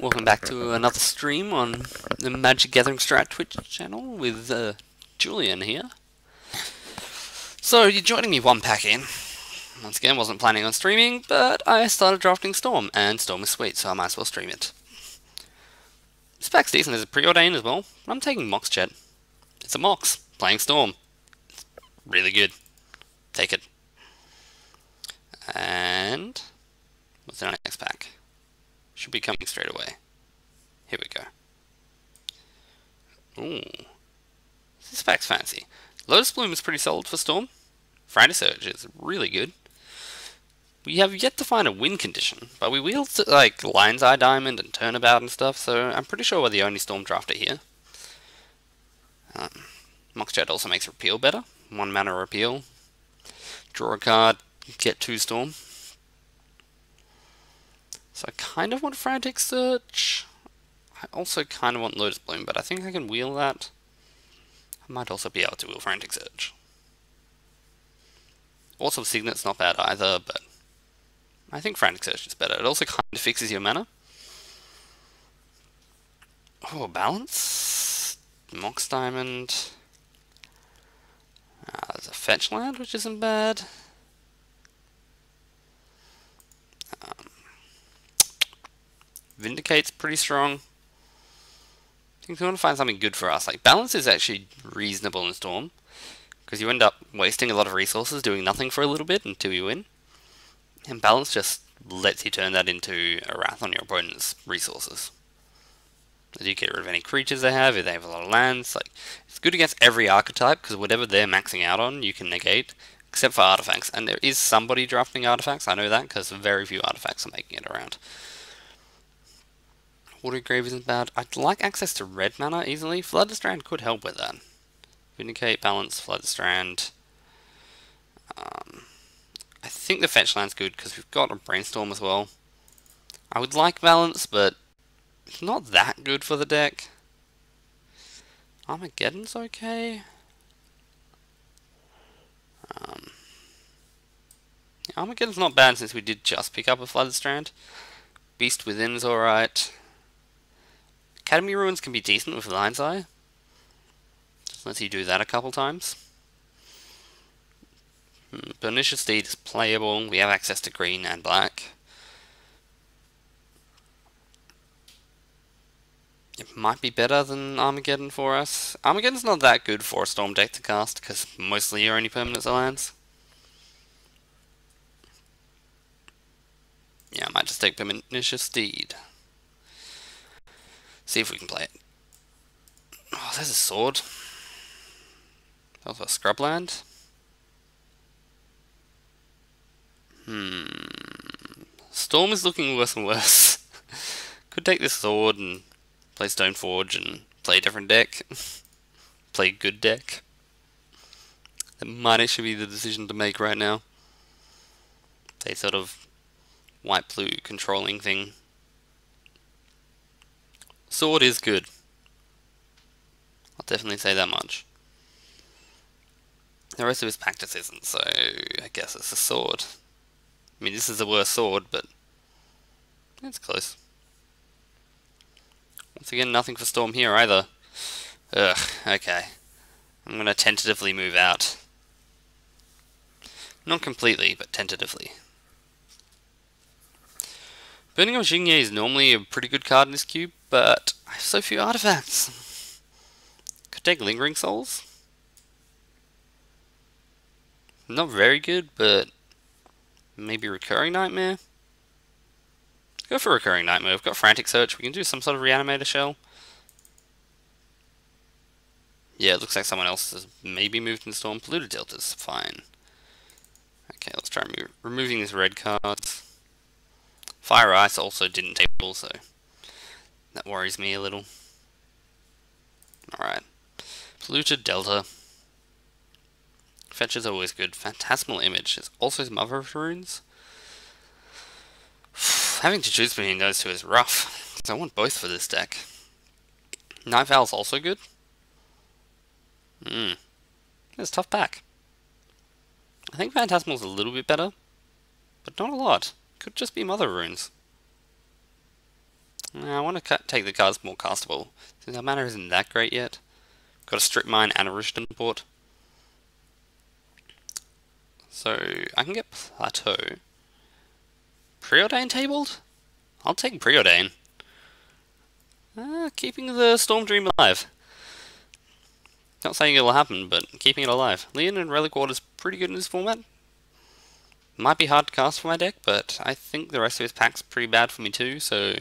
Welcome back to another stream on the Magic Gathering Strat Twitch channel with Julien here. So you're joining me one pack in. Once again, wasn't planning on streaming, but I started drafting Storm, and Storm is sweet, so I might as well stream it. This pack's decent as a preordained as well. I'm taking Mox Jet. It's a Mox, playing Storm. It's really good. Take it. And what's in our next pack? Should be coming straight away. Here we go. Ooh. This pack's fancy. Lotus Bloom is pretty solid for Storm. Frantic Surge is really good. We have yet to find a win condition, but we wield like Lion's Eye Diamond and Turnabout and stuff, so I'm pretty sure we're the only Storm drafter here. Mox Jet also makes Repeal better. 1 mana Repeal. Draw a card, get 2 Storm. So I kind of want Frantic Search. I also kind of want Lotus Bloom, but I think I can wheel that. I might also be able to wheel Frantic Search. Awesome Signet's not bad either, but I think Frantic Search is better. It also kind of fixes your mana. Oh, Balance. Mox Diamond. There's a Fetch Land, which isn't bad. Vindicate's pretty strong. I think we want to find something good for us. Like, Balance is actually reasonable in Storm, because you end up wasting a lot of resources doing nothing for a little bit until you win. And Balance just lets you turn that into a Wrath on your opponent's resources. As you get rid of any creatures they have, if they have a lot of lands. Like, it's good against every archetype, because whatever they're maxing out on, you can negate, except for artifacts. And there is somebody drafting artifacts, I know that, because very few artifacts are making it around. Watergrave isn't bad. I'd like access to red mana easily. Flooded Strand could help with that. Vindicate, Balance, Flooded Strand. I think the Fetch Land's good because we've got a Brainstorm as well. I would like Balance, but it's not that good for the deck. Armageddon's okay. Armageddon's not bad since we did just pick up a Flooded Strand. Beast Within's alright. Academy Ruins can be decent with Lion's Eye. Just lets you do that a couple times. Pernicious Steed is playable. We have access to green and black. It might be better than Armageddon for us. Armageddon's not that good for a Storm deck to cast, because mostly your only permanents are lands. Yeah, I might just take Pernicious Steed. See if we can play it. Oh, there's a sword. Also a scrubland. Storm is looking worse and worse. Could take this sword and play Stoneforge and play a different deck. Play a good deck. That might actually be the decision to make right now. Play sort of white-blue controlling thing. Sword is good. I'll definitely say that much. The rest of his practice isn't, so I guess it's a sword. I mean, this is the worst sword, but it's close. Once again, nothing for Storm here either. Ugh, okay. I'm gonna tentatively move out. Not completely, but tentatively. Burning of Xingye is normally a pretty good card in this cube, but I have so few artifacts. Could take Lingering Souls. Not very good, but maybe Recurring Nightmare? Let's go for Recurring Nightmare. We've got Frantic Search. We can do some sort of Reanimator Shell. Yeah, it looks like someone else has maybe moved in Storm. Polluted Delta's fine. Okay, let's try removing these red cards. Fire Ice also didn't table, so that worries me a little. Alright. Polluted Delta. Fetch is always good. Phantasmal Image is also his Mother of Runes. Having to choose between those two is rough, because I want both for this deck. Night Vowl's also good. It's a tough pack. I think Phantasmal's a little bit better, but not a lot. Could just be Mother Runes. I want to take the cards more castable, since our mana isn't that great yet. Got a Strip Mine and a Rishton port. So, I can get Plateau. Preordain tabled? I'll take Preordain. Keeping the Storm Dream alive. Not saying it'll happen, but keeping it alive. Leon and Relic Water's pretty good in this format. Might be hard to cast for my deck, but I think the rest of his pack's pretty bad for me too, so...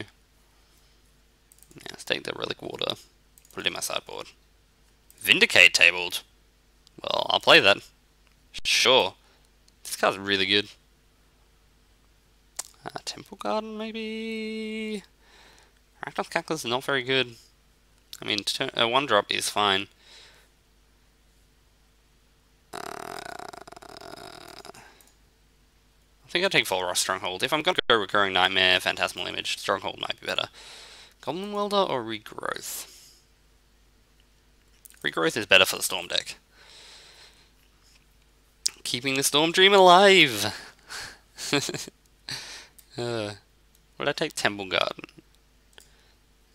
yeah, let's take the Relic Water. Put it in my sideboard. Vindicate tabled. Well, I'll play that. Sure. This card's really good. Temple Garden, maybe? Rakdos Cackler's not very good. I mean, a 1-drop is fine. I think I'll take Volros Stronghold. If I'm going to go Recurring Nightmare, Phantasmal Image, Stronghold might be better. Goblin Welder or Regrowth? Regrowth is better for the Storm deck. Keeping the Storm Dream alive! Would I take Temple Garden?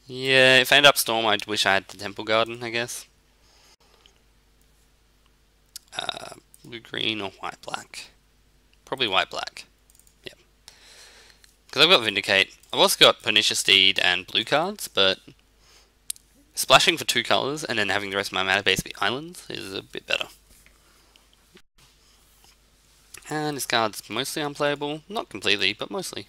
Yeah, if I end up Storm, I'd wish I had the Temple Garden, I guess. Blue-green or white-black? Probably white-black. Yep. Because I've got Vindicate. I've also got Pernicious Steed and blue cards, but splashing for 2 colors and then having the rest of my mana base be islands is a bit better. And this card's mostly unplayable. Not completely, but mostly.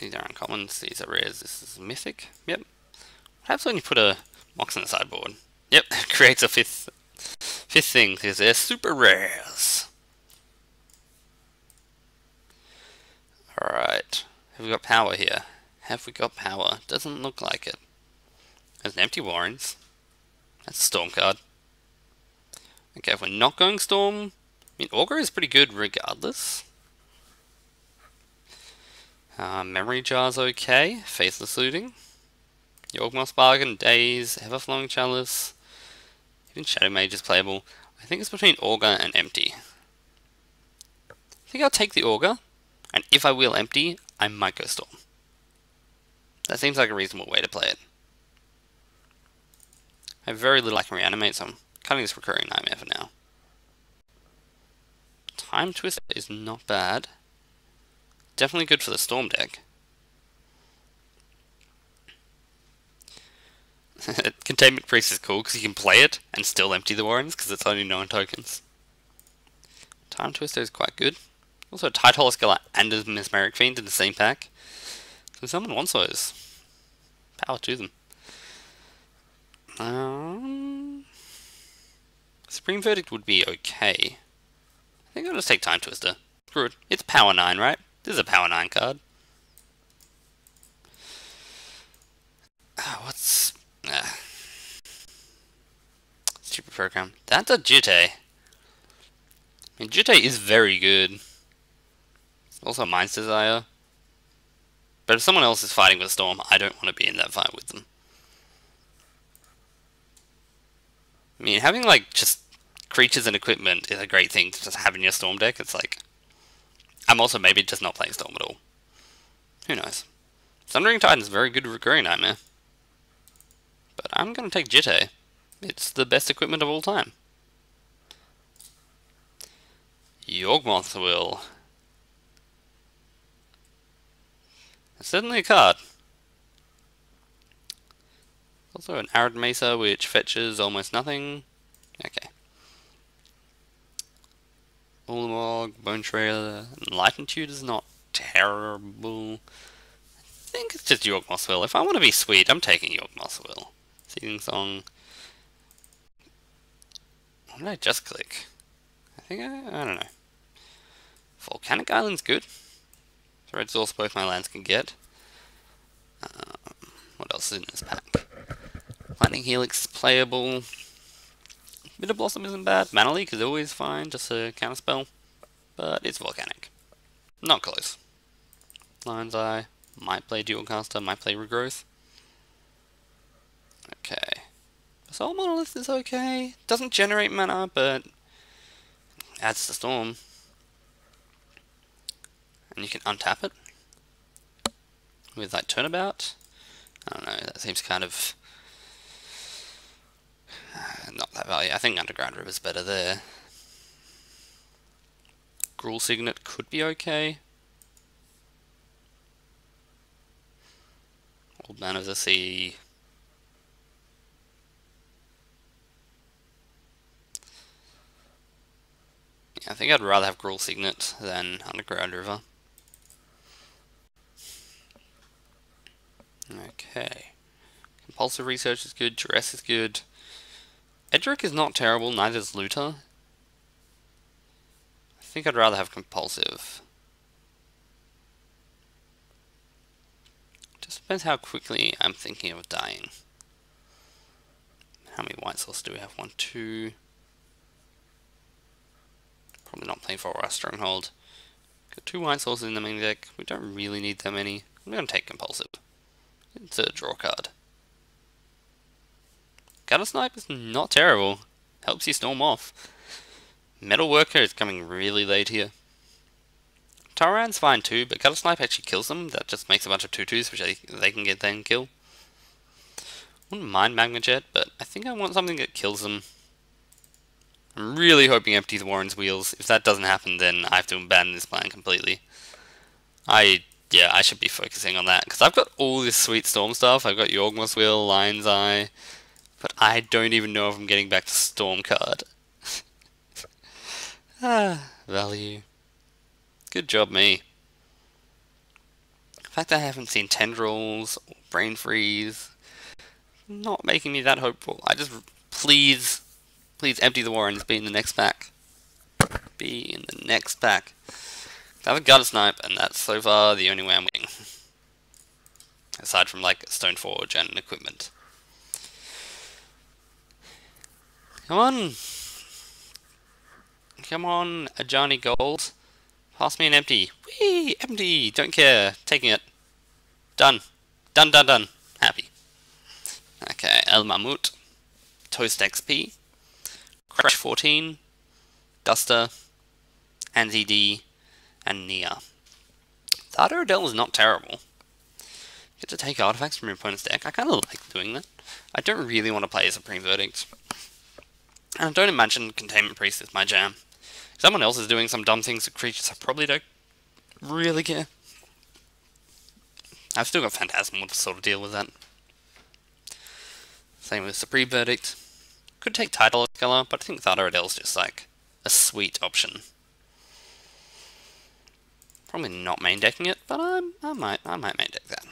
These are uncommons, these are rares, this is mythic. Yep. What happens when you put a Mox on the sideboard? Yep, creates a fifth thing, because they're super rares. Alright. Have we got power here? Have we got power? Doesn't look like it. There's an Empty Warrens. That's a Storm card. Okay, if we're not going Storm, I mean, Augur is pretty good regardless. Memory Jar's okay. Faithless Looting. Yawgmoth's Bargain, Daze, Everflowing Chalice. Even Shadow Mage is playable. I think it's between Augur and Empty. I think I'll take the Augur, and if I will Empty, I might go Storm. That seems like a reasonable way to play it. I have very little I can reanimate, so I'm cutting this Recurring Nightmare for now. Time Twister is not bad. Definitely good for the Storm deck. Containment Priest is cool because you can play it and still empty the Warrens because it's only 9 tokens. Time Twister is quite good. Also, Tidehollow Skeller and a Mesmeric Fiend in the same pack. So someone wants those. Power to them. Supreme Verdict would be okay. I think I'll just take Time Twister. Screw it. It's Power 9, right? This is a Power 9 card. What's... stupid program. That's a Jitte. I mean, Jitte is very good. Also Mind's Desire. But if someone else is fighting with Storm, I don't want to be in that fight with them. I mean, having, like, just creatures and equipment is a great thing to just have in your Storm deck. It's like... I'm also maybe just not playing Storm at all. Who knows? Sundering Titan is very good at Recurring Nightmare. But I'm going to take Jitte. It's the best equipment of all time. Yawgmoth's Will. It's certainly a card. Also an Arid Mesa which fetches almost nothing. Okay. Ulamog, Bone Trailer, Enlightentude is not terrible. I think it's just Yawgmoth's Will. If I want to be sweet, I'm taking Yawgmoth's Will. Seething Song. What did I just click? I don't know. Volcanic Island's good. So red exhaust both my lands can get. What else is in this pack? Lightning Helix is playable. Bitter Blossom isn't bad. Mana Leak is always fine, just a counterspell. But it's volcanic. Not close. Lion's Eye. Might play Dualcaster, might play Regrowth. Okay. Soul Monolith is okay. Doesn't generate mana, but adds to Storm. And you can untap it. with like turnabout. I don't know, that seems kind of not that value. I think Underground River's better there. Gruul Signet could be okay. Old Man of the Sea. Yeah, I think I'd rather have Gruul Signet than Underground River. Okay. Compulsive Research is good, Duress is good. Edric is not terrible, neither is Looter. I think I'd rather have Compulsive. Just depends how quickly I'm thinking of dying. How many white souls do we have? 1, 2. Probably not playing for our Stronghold. Got 2 white sources in the main deck. We don't really need that many. I'm going to take Compulsive. It's a draw card. Gutter Snipe is not terrible. Helps you storm off. Metal Worker is coming really late here. Tauran's fine too, but Gutter Snipe actually kills them. That just makes a bunch of 2/2s, which they can get then kill. Wouldn't mind Magma Jet, but I think I want something that kills them. I'm really hoping Empty the Warren's Wheels. If that doesn't happen, then I have to abandon this plan completely. Yeah, I should be focusing on that, because I've got all this sweet Storm stuff. I've got Yorgmoth's Wheel, Lion's Eye, but I don't even know if I'm getting back to Storm card. Value. Good job, me. The fact that I haven't seen Tendrils or Brain Freeze, not making me that hopeful. I just, please Empty the Warrens, be in the next pack. Be in the next pack. I have a Gutter Snipe, and that's so far the only way I'm winning. Aside from like Stoneforge and equipment. Come on! Come on, Ajani Gold. Pass me an empty. Whee! Empty! Don't care. Taking it. Done. Done. Happy. Okay, El Mamut. Toast XP. Crash 14. Duster. Anzi D. And Nia. The Adel is not terrible. Get to take artifacts from your opponent's deck. I kind of like doing that. I don't really want to play Supreme Verdict. And I don't imagine Containment Priest is my jam. Someone else is doing some dumb things with creatures I probably don't really care. I've still got Phantasmal to sort of deal with that. Same with Supreme Verdict. Could take Tidal Escalar, but I think Thada Adel's just like a sweet option. Probably not main decking it, but I might main deck that.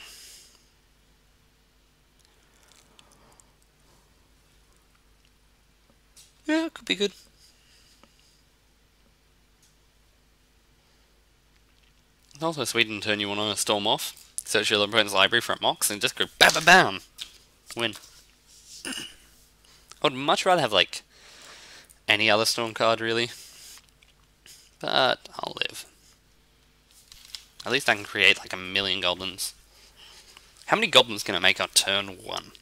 Yeah, it could be good. It's also sweet in turn you want to storm off, search your opponent's library for mocks, and just go bam bam bam! Win. I would much rather have like any other storm card really, but I'll live. At least I can create like 1,000,000 goblins. How many goblins can I make on turn 1?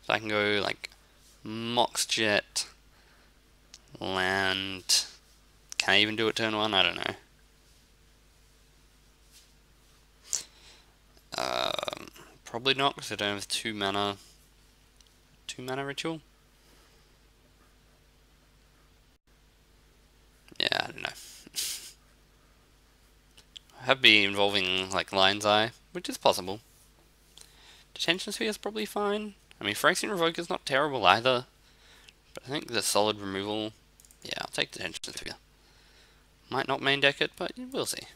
So I can go like Mox Jet, land. Can I even do it turn 1? I don't know. Probably not, because I don't have 2 mana. 2 mana ritual? Yeah, I don't know. I have been involving like Lion's Eye, which is possible. Detention Sphere is probably fine. I mean, Phyrexian Revoke is not terrible either. But I think the solid removal... Yeah, I'll take Detention Sphere. Might not main deck it, but we'll see.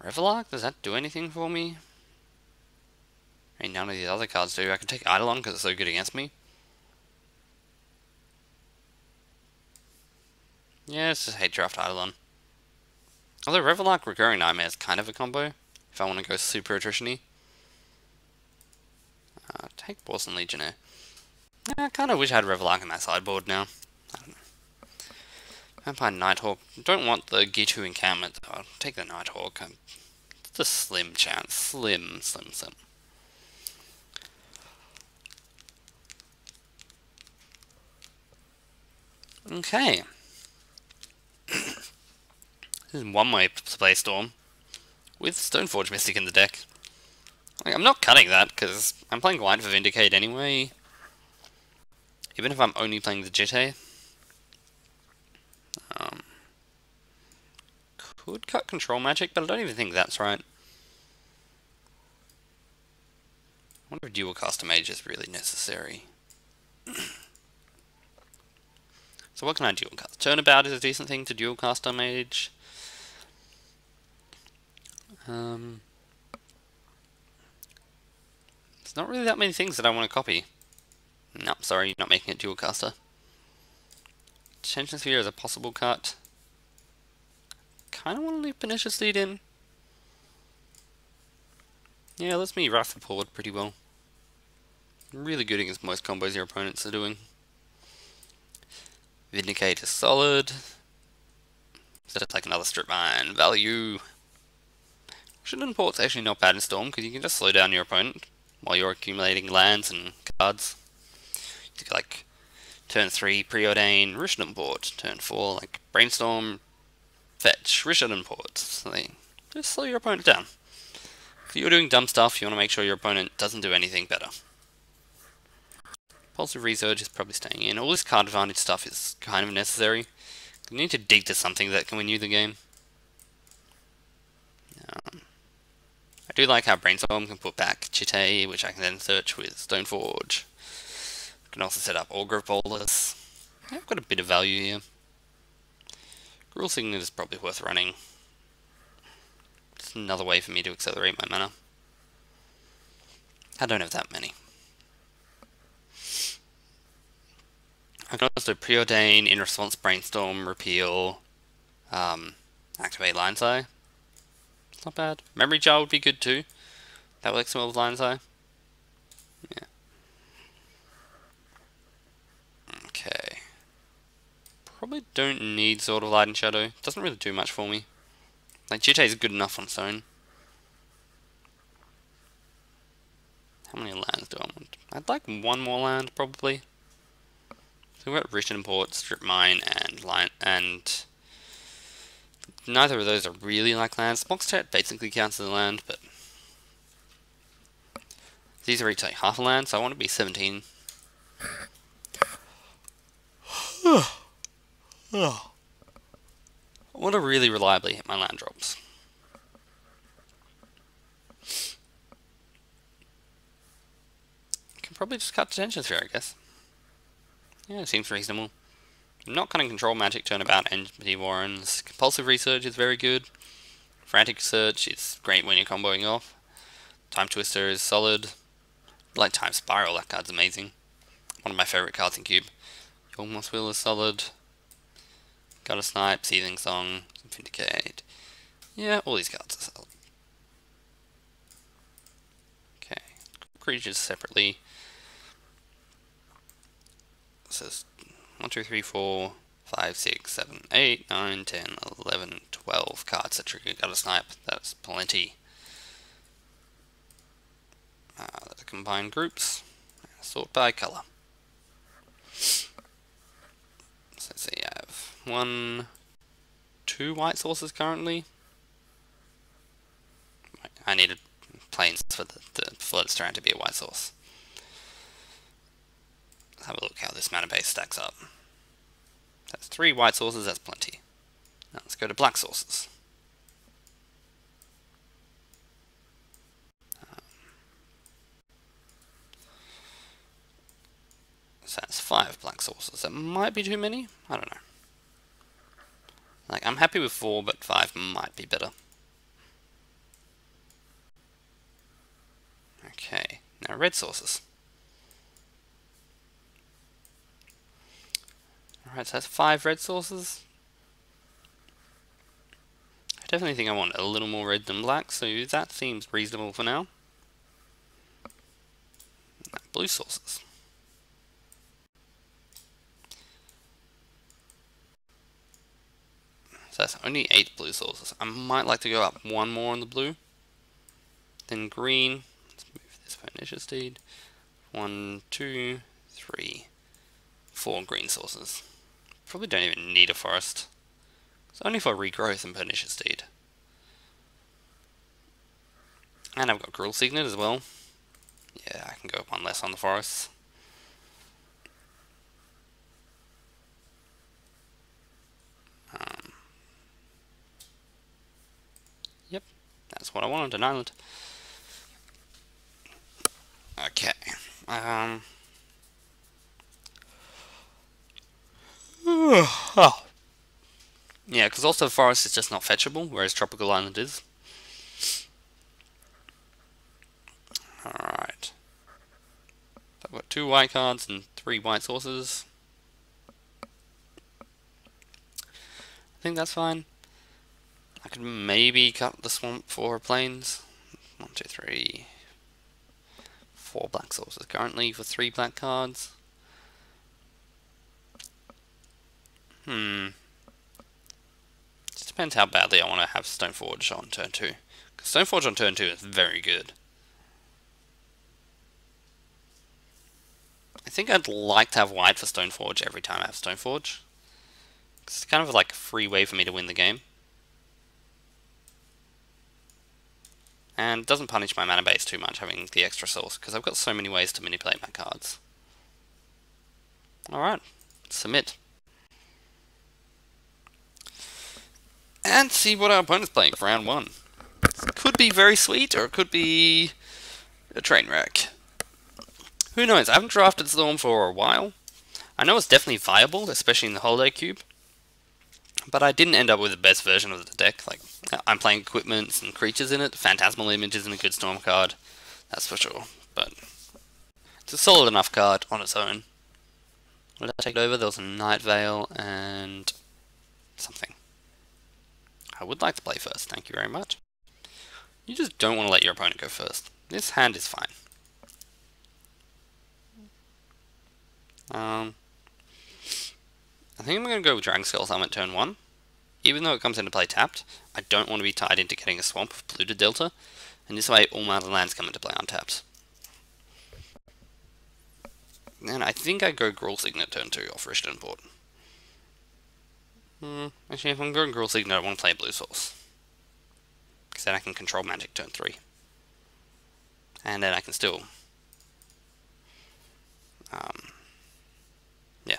Revelark, does that do anything for me? I mean, none of these other cards do. I can take Eidolon because it's so good against me. Yeah, let's just hate draft Eidolon. Although Revelark Recurring Nightmare is kind of a combo, if I want to go super attrition-y. Take Boston Legionnaire. I kind of wish I had Revelark in my sideboard now. I don't know. Vampire Nighthawk. Don't want the Gitu encampment. I'll take the Nighthawk. It's a slim chance. Slim. Okay. This is one way to play Storm. with Stoneforge Mystic in the deck. Like, I'm not cutting that, because I'm playing white for Vindicate anyway. Even if I'm only playing the Jitte. Could cut Control Magic, but I don't even think that's right. I wonder if Dual Caster Mage is really necessary. So what can I dual cast? Turnabout is a decent thing to dual cast on Mage. There's not really that many things that I want to copy. No, sorry, not making it dual caster. Tension Sphere is a possible cut. Kinda want to leave Pernicious Steed in. Yeah, lets me rifle forward pretty well. Really good against most combos your opponents are doing. Vindicate is solid. Instead of like another strip mine. Value. Rishon Port's actually not bad in Storm, because you can just slow down your opponent while you're accumulating lands and cards. You could like turn 3 Preordain, Rishon Port, turn 4 like Brainstorm, Fetch, Rishon Port. So just slow your opponent down. If you're doing dumb stuff, you want to make sure your opponent doesn't do anything better. Impulsive Resurge is probably staying in. All this card advantage stuff is kind of necessary. You need to dig to something that can win you the game. I do like how Brainstorm can put back Jitte, which I can then search with Stoneforge. I can also set up Augur Bolus. Yeah, I've got a bit of value here. Gruul Signet is probably worth running. It's another way for me to accelerate my mana. I don't have that many. I can also Preordain, In Response Brainstorm, Repeal, activate Lion's Eye. It's not bad. Memory Jar would be good too. That works well with Lion's Eye. Yeah. Okay. Probably don't need Sword of Light and Shadow. It doesn't really do much for me. Like, Jitte is good enough on its own. How many lands do I want? I'd like one more land, probably. So we've got Rishon Port, Strip Mine, and neither of those are really like lands. Box Chat basically counts as a land, but these are each like half a land, so I want to be 17. I want to really reliably hit my land drops. I can probably just cut Tension Sphere, I guess. Yeah, it seems reasonable. I'm not cutting Control Magic, Turnabout, Empty Warrens. Compulsive Research is very good. Frantic Search is great when you're comboing off. Time Twister is solid. I like Time Spiral, that card's amazing. One of my favourite cards in Cube. Yawgmoth's Will is solid. Got a Snipe, Seething Song, Vindicate. Yeah, all these cards are solid. Okay, creatures separately. This is 1, 2, 3, 4, 5, 6, 7, 8, 9, 10, 11, 12 cards that trigger Got a Snipe. That's plenty. The combined groups. Sort by colour. So let's see, I have 2 white sources currently. I needed planes for the Flooded Strand to be a white source. Let's have a look how this mana base stacks up. That's 3 white sources, that's plenty. Now let's go to black sources. So that's 5 black sources. That might be too many? I don't know. Like, I'm happy with 4, but 5 might be better. Okay, now red sources. Alright, so that's 5 red sources. I definitely think I want a little more red than black, so that seems reasonable for now. Now, blue sources. So that's only 8 blue sources. I might like to go up 1 more on the blue. Then green. Let's move this Pernicious Steed. 1, 2, 3, 4 green sources. Probably don't even need a forest. It's only for regrowth and Pernicious Steed. And I've got Gruel Signet as well. Yeah, I can go one less on the forests. Yep, that's what I wanted, an island. Okay. Oh. Yeah, because also forest is just not fetchable, whereas tropical island is. Alright. I've got 2 white cards and 3 white sources. I think that's fine. I could maybe cut the swamp for plains. 1, 2, 3, 4 black sources currently for 3 black cards. Just depends how badly I want to have Stoneforge on turn 2. Because Stoneforge on turn 2 is very good. I think I'd like to have white for Stoneforge every time I have Stoneforge. It's kind of like a free way for me to win the game. And it doesn't punish my mana base too much having the extra source, because I've got so many ways to manipulate my cards. Alright, submit. And see what our opponent's playing for round 1. It could be very sweet, or it could be a train wreck. Who knows? I haven't drafted Storm for a while. I know it's definitely viable, especially in the Holiday Cube. But I didn't end up with the best version of the deck. Like, I'm playing equipments and creatures in it. Phantasmal Image isn't a good Storm card, that's for sure. But it's a solid enough card on its own. What did I take over? There was a Night Veil and something. I would like to play first, thank you very much. You just don't want to let your opponent go first. This hand is fine. I think I'm going to go with Dragon Skull's Helmet turn 1. Even though it comes into play tapped, I don't want to be tied into getting a swamp of polluted delta, and this way all mountain lands come into play untapped. And I think I go Gruel Signet turn 2 off Richton Port. Actually, if I'm going Gruel Signet, I want to play blue source. Because then I can control magic turn 3. And then I can still... yeah.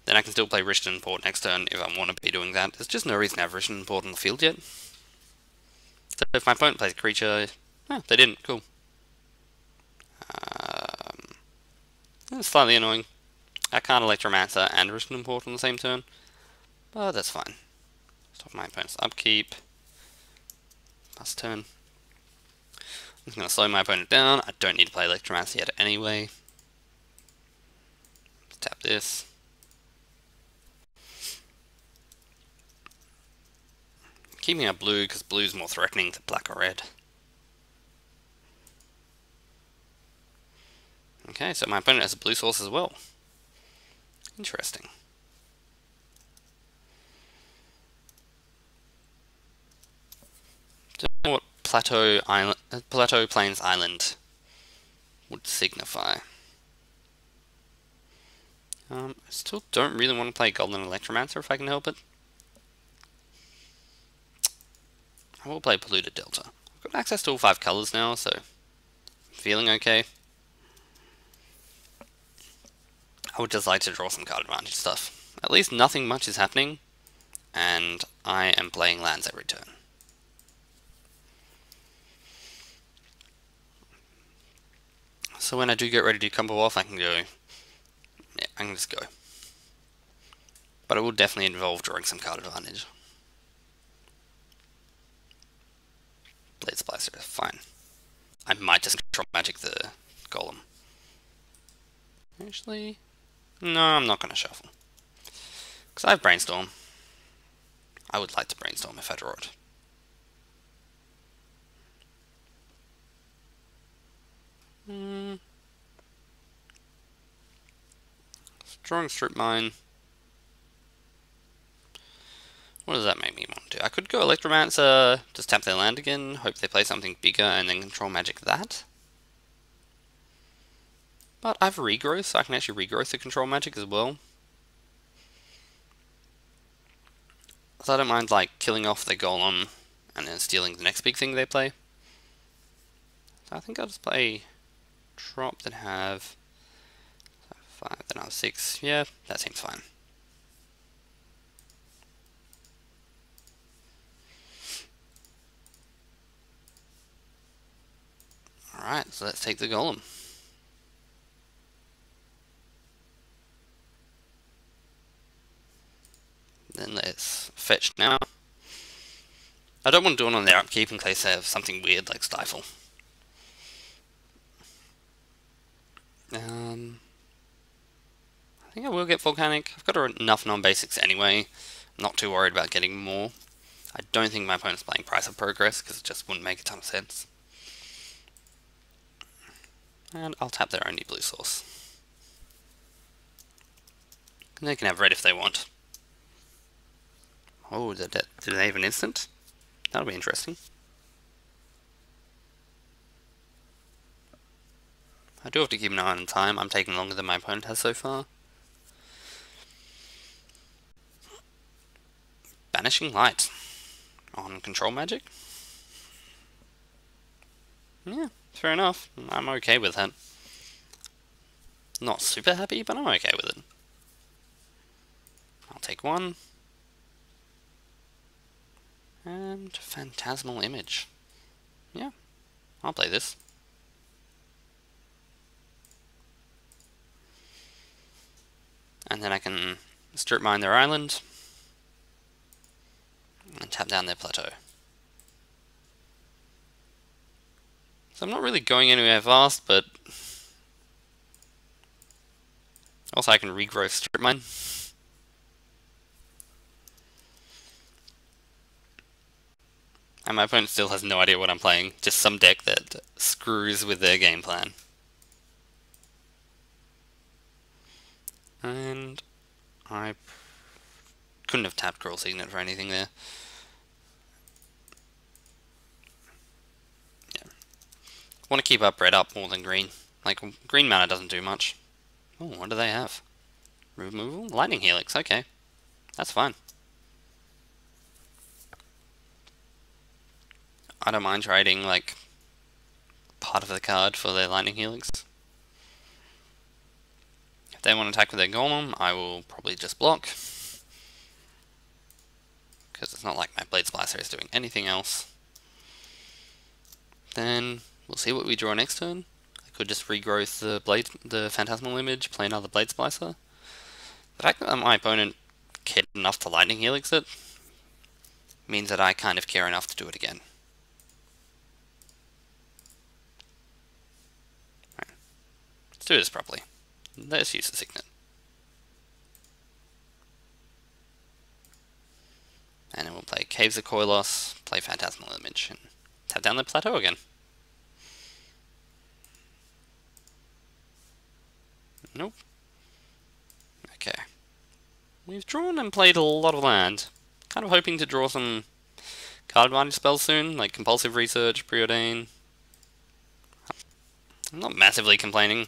Then I can still play Richton Port next turn if I want to be doing that. There's just no reason to have Richton Port on the field yet. So if my opponent plays a creature... oh, they didn't. Cool. That's slightly annoying. I can't Electromancer and Richton Port on the same turn. But that's fine. Stop my opponent's upkeep. Pass turn. I'm just going to slow my opponent down. I don't need to play Electromancer yet anyway. Let's tap this. Keeping out blue because blue is more threatening than black or red. Okay, so my opponent has a blue source as well. Interesting. Don't know what Plateau Plains Island would signify. I still don't really want to play Golden Electromancer if I can help it. I will play Polluted Delta. I've got access to all 5 colors now, so I'm feeling okay. I would just like to draw some card advantage stuff. At least nothing much is happening, and I am playing lands every turn. So when I do get ready to combo off, I can go... yeah, I can just go. But it will definitely involve drawing some card advantage. Blade Splicer, fine. I might just control magic the golem. Actually... no, I'm not going to shuffle. Because I have Brainstorm. I would like to Brainstorm if I draw it. Drawing Strip Mine. What does that make me want to do? I could go Electromancer, just tap their land again, hope they play something bigger, and then control magic that. But I have Regrowth, so I can actually Regrowth the control magic as well. So I don't mind like killing off the golem and then stealing the next big thing they play. So I think I'll just play drop, then have 5, then I'll have 6. Yeah, that seems fine. Alright, so let's take the golem. Then let's fetch now. I don't want to do it on their upkeep in case they have something weird like Stifle. I think I will get Volcanic. I've got enough non-basics anyway. I'm not too worried about getting more. I don't think my opponent's playing Price of Progress because it just wouldn't make a ton of sense. And I'll tap their only blue source. And they can have red if they want. Oh, do they have an instant? That'll be interesting. I do have to keep an eye on time. I'm taking longer than my opponent has so far. Banishing Light on control magic? Yeah, fair enough. I'm okay with that. Not super happy, but I'm okay with it. I'll take one. And Phantasmal Image. Yeah, I'll play this. And then I can strip mine their island and tap down their plateau. So I'm not really going anywhere fast, but also I can regrow strip mine. And my opponent still has no idea what I'm playing, just some deck that screws with their game plan. And I couldn't have tapped Cruel Signet for anything there. Yeah. Want to keep up red up more than green. Like, green mana doesn't do much. Oh, what do they have? Removal? Lightning Helix, okay. That's fine. I don't mind trading, like, part of the card for their Lightning Helix. If they want to attack with their Golem, I will probably just block. Because it's not like my Blade Splicer is doing anything else. Then we'll see what we draw next turn. I could just regrowth the Phantasmal Image, play another Blade Splicer. The fact that my opponent cared enough to Lightning Helix it means that I kind of care enough to do it again. Right. Let's do this properly. Let's use the Signet. And then we'll play Caves of Koilos, play Phantasmal Image, and tap down the plateau again. Nope. Okay. We've drawn and played a lot of land. Kind of hoping to draw some card advantage spells soon, like Compulsive Research, Preordain. I'm not massively complaining.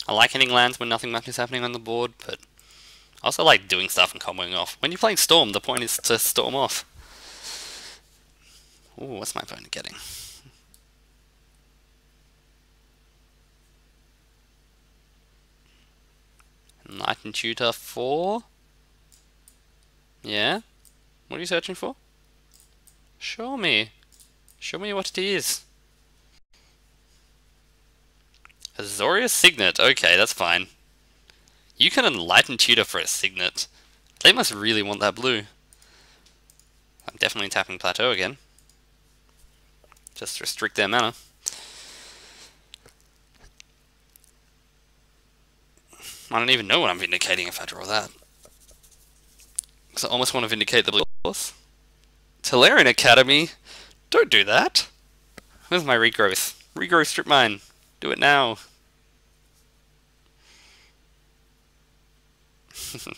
I like hitting lands when nothing much is happening on the board, but I also like doing stuff and comboing off. When you're playing Storm, the point is to storm off. Ooh, what's my opponent getting? Knight and Tutor 4? Yeah? What are you searching for? Show me. Show me what it is. Azorius Signet. Okay, that's fine. You can enlighten Tutor for a Signet. They must really want that blue. I'm definitely tapping Plateau again. Just restrict their mana. I don't even know what I'm vindicating if I draw that. Because I almost want to vindicate the blue source. Tolarian Academy? Don't do that! Where's my regrowth? Regrowth strip mine. Do it now. So,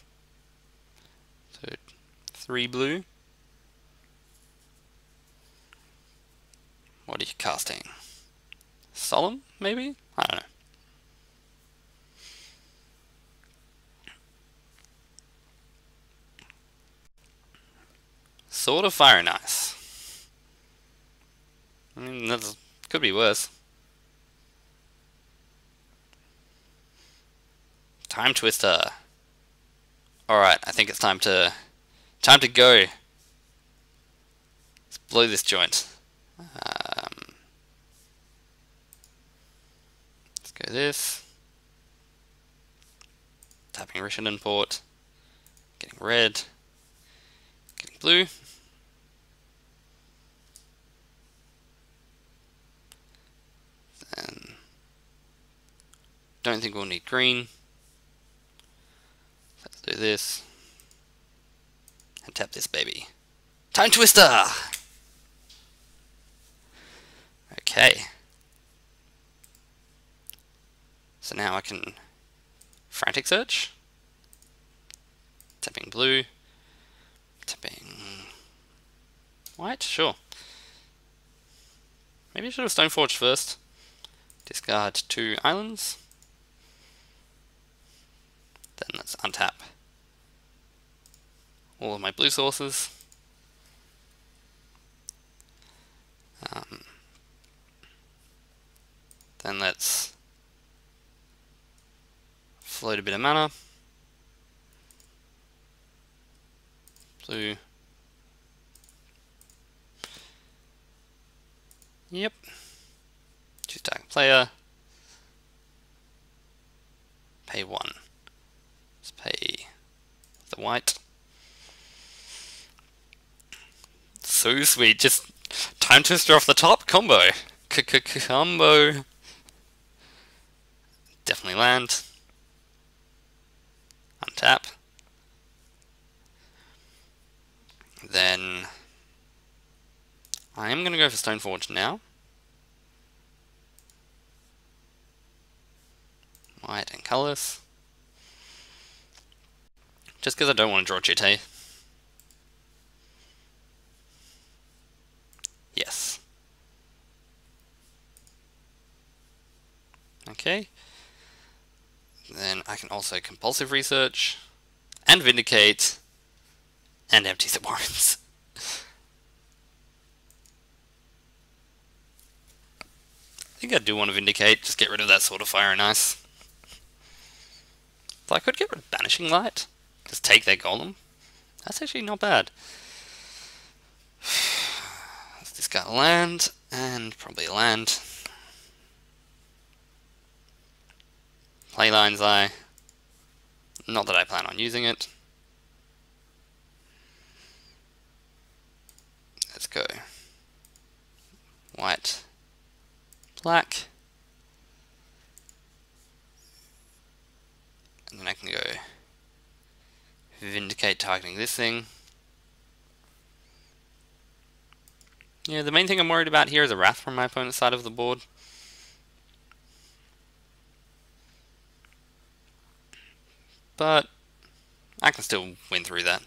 3 blue. What are you casting? Solemn, maybe? I don't know. Sword of Fire and Ice. I mean, that could be worse. Time Twister. Alright, I think it's time to go. Let's blow this joint. Let's go this. Tapping Rishanen port. Getting red. Getting blue. Then don't think we'll need green. Let's do this. And tap this baby. Time Twister! Okay. So now I can Frantic Search. Tapping blue. Tapping white? Sure. Maybe I should have Stoneforged first. Discard 2 islands. Then let's untap all of my blue sources. Then let's float a bit of mana. Blue. Yep. Choose target player. Pay 1. Let's pay the white. So sweet, just Time Twister off the top, combo. Combo. Definitely land. Untap. Then I am going to go for Stoneforge now. White and colourless. Just because I don't want to draw Jite. Yes. Okay. Then I can also Compulsive Research, and Vindicate, and Empty the Warrens. I think I do want to Vindicate, just get rid of that Sword of Fire and Ice. So I could get rid of Banishing Light, just take their Golem. That's actually not bad. Let's discard a land, and probably a land. Play Lion's Eye. Not that I plan on using it. Let's go. White. Black. And then I can go Vindicate, targeting this thing. Yeah, the main thing I'm worried about here is a Wrath from my opponent's side of the board. But I can still win through that.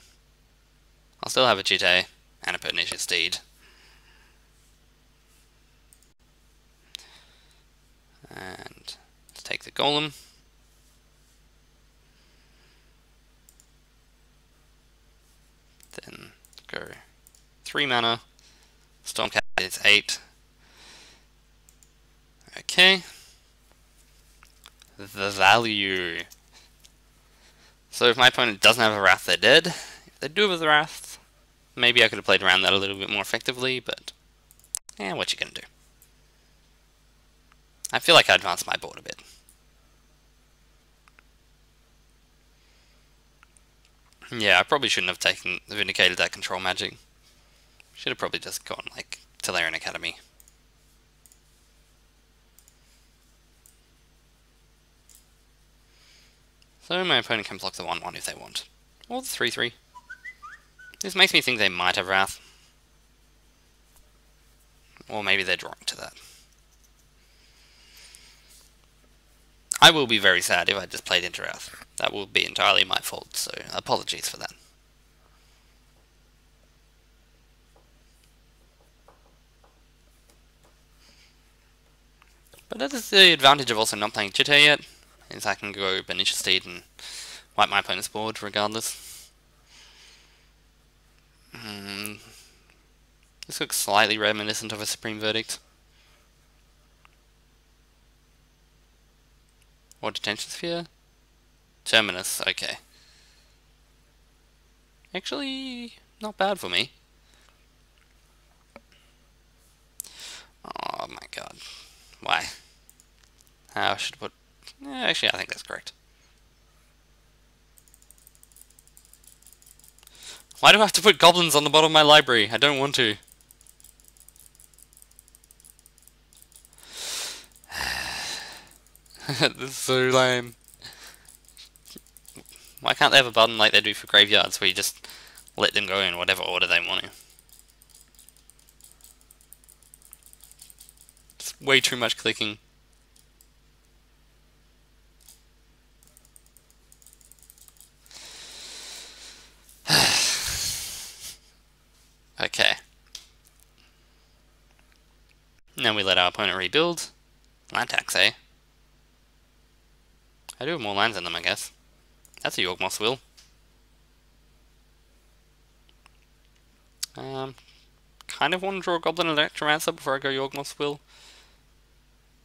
I'll still have a Jite and a Pernicious Steed. And let's take the Golem. Then go 3 mana. Stormcat is 8. Okay. The value. So if my opponent doesn't have a Wrath, they're dead. If they do have a Wrath, maybe I could have played around that a little bit more effectively, but what you gonna do? I feel like I advanced my board a bit. Yeah, I probably shouldn't have vindicated that control magic. Should have probably just gone like Tolarian Academy. So my opponent can block the 1/1 if they want. Or the 3/3. This makes me think they might have Wrath. Or maybe they're drawing to that. I will be very sad if I just played into Wrath. That will be entirely my fault, so apologies for that. But that is the advantage of also not playing Jite yet, is I can go Pernicious Steed and wipe my opponent's board regardless. This looks slightly reminiscent of a Supreme Verdict. Or Detention Sphere. Terminus, okay. Actually, not bad for me. Oh my god. Why? I should put... actually, I think that's correct. Why do I have to put goblins on the bottom of my library? I don't want to. This is so lame. Why can't they have a button like they do for graveyards where you just let them go in whatever order they want to? It's way too much clicking. Okay. Now we let our opponent rebuild. Land tax, eh? I do have more lands in them, I guess. That's a Yorgmoth's Will. Kind of want to draw a Goblin Electromancer before I go Yorgmoth's Will.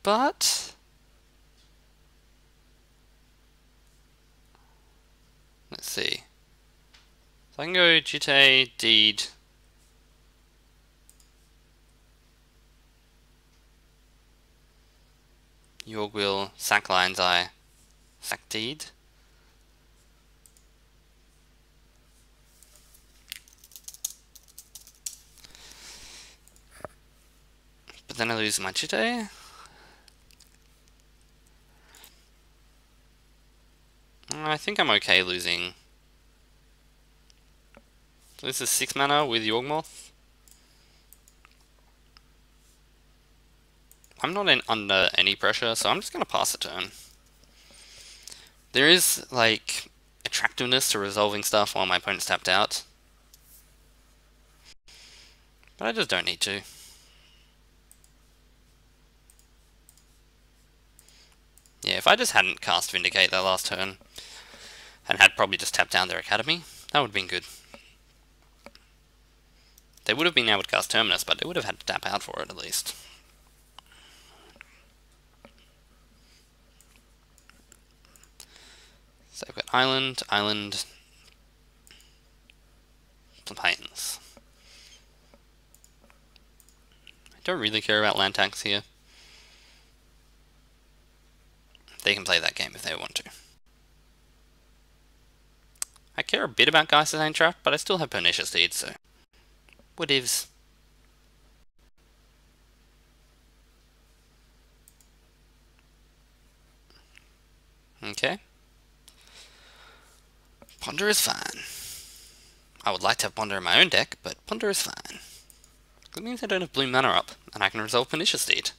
But... let's see. So I can go Jite, Deed... Yorgwill, sack Lion's Eye, sack Deed. But then I lose my Jite. I think I'm okay losing. So this is 6 mana with Yorgmoth. I'm not under any pressure, so I'm just going to pass a turn. There is, like, attractiveness to resolving stuff while my opponent's tapped out. But I just don't need to. Yeah, if I just hadn't cast Vindicate that last turn, and had probably just tapped down their Academy, that would have been good. They would have been able to cast Terminus, but they would have had to tap out for it at least. So I've got Island, Plains. I don't really care about land tax here. They can play that game if they want to. I care a bit about Geist's Ain Trap, but I still have Pernicious Deed, so... whatevs. Okay. Ponder is fine. I would like to have Ponder in my own deck, but Ponder is fine. That means I don't have blue mana up, and I can resolve Pernicious Deed,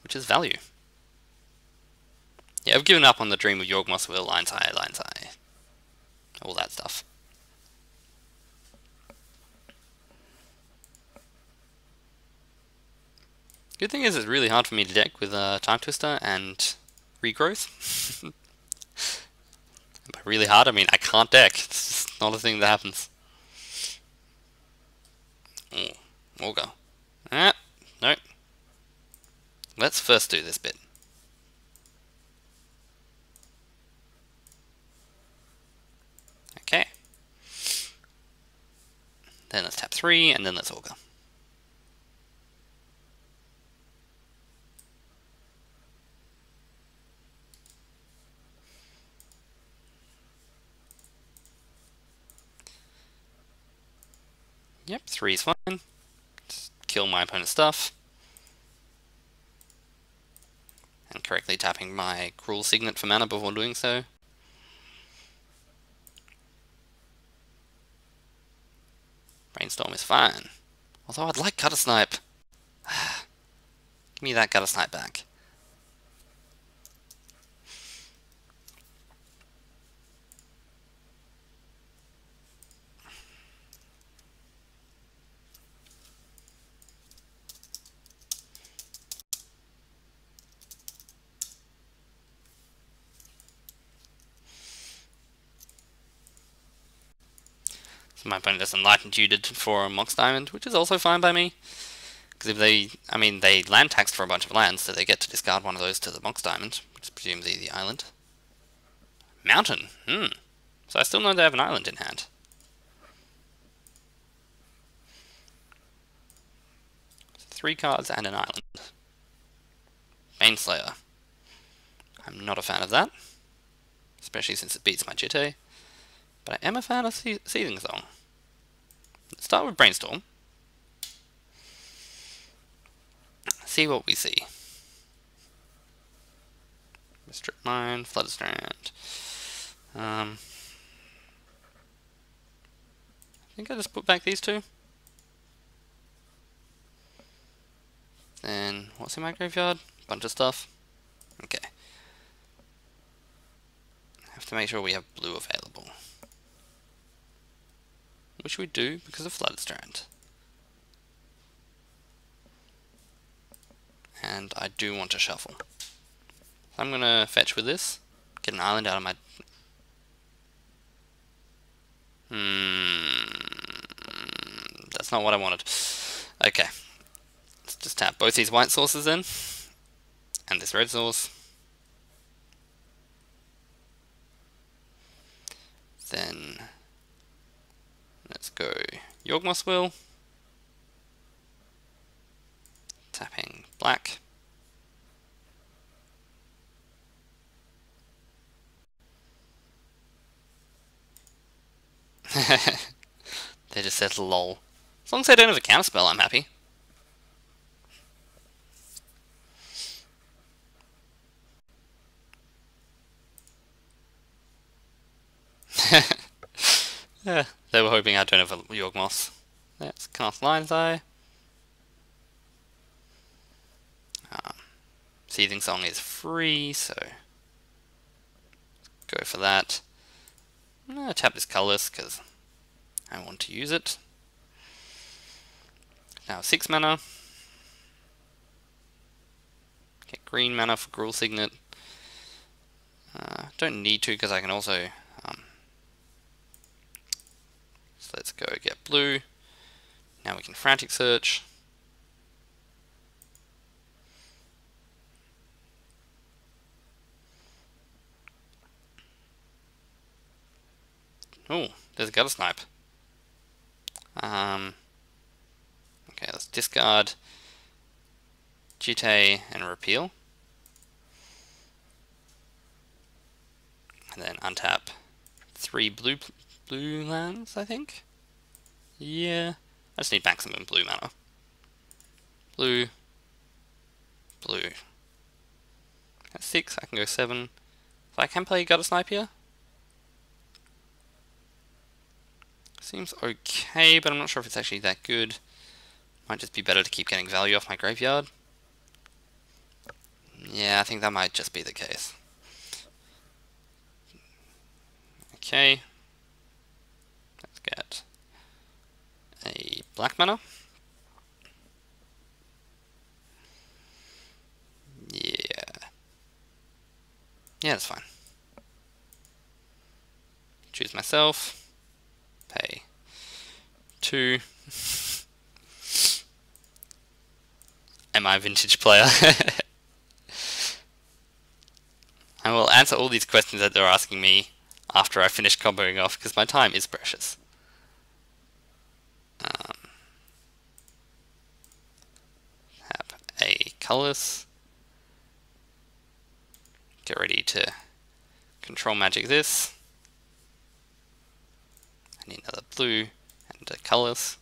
which is value. Yeah, I've given up on the dream of Yorgmoth's Will, Lion's Eye, all that stuff. Good thing is it's really hard for me to deck with Time Twister and Regrowth. By really hard, I mean I can't deck. It's just not a thing that happens. Oh, Augur. Ah, no. Let's first do this bit. Okay. Then let's tap 3, and then let's Augur. Yep, 3 is fine. Just kill my opponent's stuff. And correctly tapping my Cruel Signet for mana before doing so. Brainstorm is fine. Although I'd like Gutter Snipe. Give me that Gutter Snipe back. So my opponent has Enlightened Tutored for a Mox Diamond, which is also fine by me. Because if they, they land taxed for a bunch of lands, so they get to discard one of those to the Mox Diamond, which is presumably the island. Mountain. So I still know they have an island in hand. So 3 cards and an island. Baneslayer. I'm not a fan of that, especially since it beats my Jitte, but I am a fan of Seething Song. Let's start with Brainstorm. See what we see. Strip Mine, Flooded Strand. I think I just put back these 2. Then, what's in my graveyard? Bunch of stuff. Okay. Have to make sure we have blue available. Which we do because of Flooded Strand. And I do want to shuffle. So I'm going to fetch with this. Get an island out of my... That's not what I wanted. Okay. Let's just tap both these white sources in. And this red source. Then... let's go Yawgmoth's Will. Tapping black. They just said lol. As long as they don't have a counterspell, I'm happy. Yeah, they were hoping I don't have a Yawgmoth. Let's cast Lion's Eye. Seething Song is free, so go for that. I'm going to tap this colorless because I want to use it. Now 6 mana. Get green mana for Gruul Signet. Don't need to because I can also... so let's go get blue. Now we can Frantic Search. Oh, there's a Gutter Snipe. Okay, let's discard Jitte and repeal. And then untap 3 blue lands, I think? Yeah. I just need maximum blue mana. Blue. Blue. That's 6, I can go 7. So I can play Gutter Snipe here. Seems okay, but I'm not sure if it's actually that good. Might just be better to keep getting value off my graveyard. Yeah, I think that might just be the case. Okay. Let's get a black mana. Yeah. Yeah, that's fine. Choose myself. Pay 2. Am I a vintage player? I will answer all these questions that they're asking me after I finish comboing off, because my time is precious. Have a colorless. Get ready to control magic this. I need another blue and a colorless.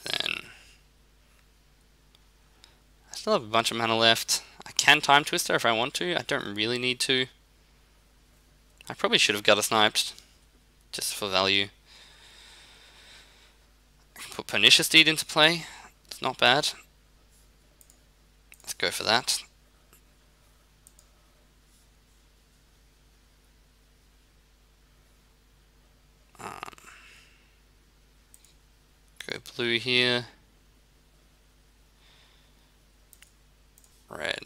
Then I still have a bunch of mana left. I can Time Twister if I want to. I don't really need to. I probably should have Gutter Sniped just for value. I can put Pernicious Deed into play. It's not bad. Let's go for that. Go blue here. Red.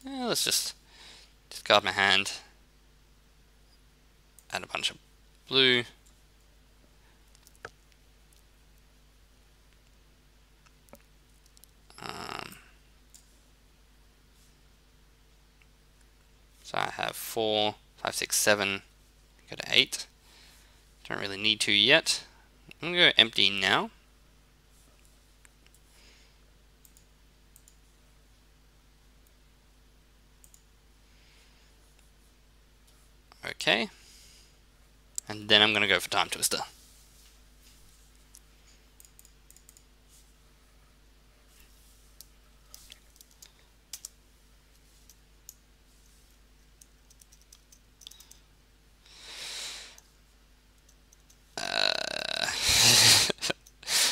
Yeah, let's just discard my hand. Add a bunch of blue. 4, 5, 6, 7. Go to 8. Don't really need to yet. I'm going to go empty now. Okay. And then I'm going to go for Time Twister.